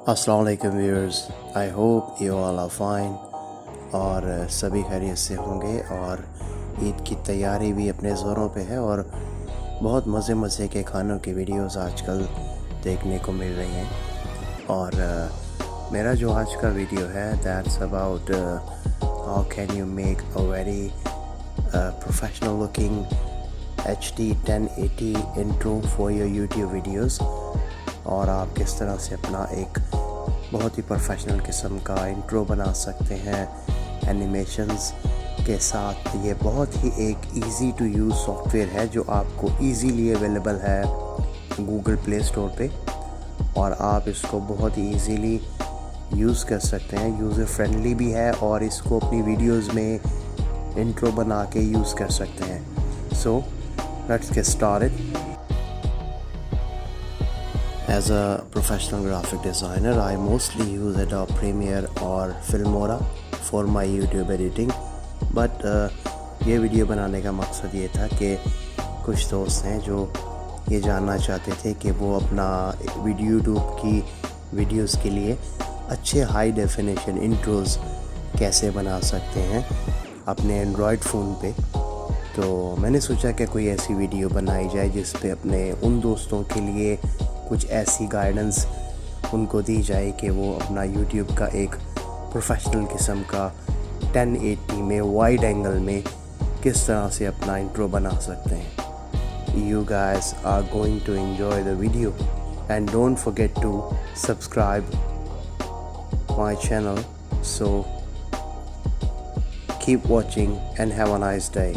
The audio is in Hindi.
अस्सलाम वालेकुम viewers, I hope you all are fine और सभी खैरियत से होंगे। और ईद की तैयारी भी अपने ज़ोरों पे है और बहुत मज़े मज़े के खानों की वीडियोस आजकल देखने को मिल रही हैं। और मेरा जो आज का वीडियो है that's about how can you make a very professional looking HD 1080 intro for your YouTube videos. और आप किस तरह से अपना एक बहुत ही प्रोफेशनल किस्म का इंट्रो बना सकते हैं एनिमेशंस के साथ। ये बहुत ही एक इजी टू यूज़ सॉफ्टवेयर है जो आपको इजीली अवेलेबल है गूगल प्ले स्टोर पे, और आप इसको बहुत ही इजीली यूज़ कर सकते हैं। यूज़र फ्रेंडली भी है और इसको अपनी वीडियोस में इंट्रो बना के यूज़ कर सकते हैं। So let's get started. As a professional graphic designer, I mostly use Adobe Premiere or Filmora for my YouTube editing. But ये वीडियो बनाने का मकसद ये था कि कुछ दोस्त हैं जो ये जानना चाहते थे कि वो अपना यूट्यूब की वीडियोस के लिए अच्छे हाई डेफिनेशन इंट्रोज कैसे बना सकते हैं अपने एंड्रॉयड फ़ोन पे। तो मैंने सोचा कि कोई ऐसी वीडियो बनाई जाए जिस पे अपने उन दोस्तों के लिए कुछ ऐसी गाइडेंस उनको दी जाए कि वो अपना यूट्यूब का एक प्रोफेशनल किस्म का 1080 में वाइड एंगल में किस तरह से अपना इंट्रो बना सकते हैं। You guys are going to enjoy the video and don't forget to subscribe my channel. So keep watching and have a nice day.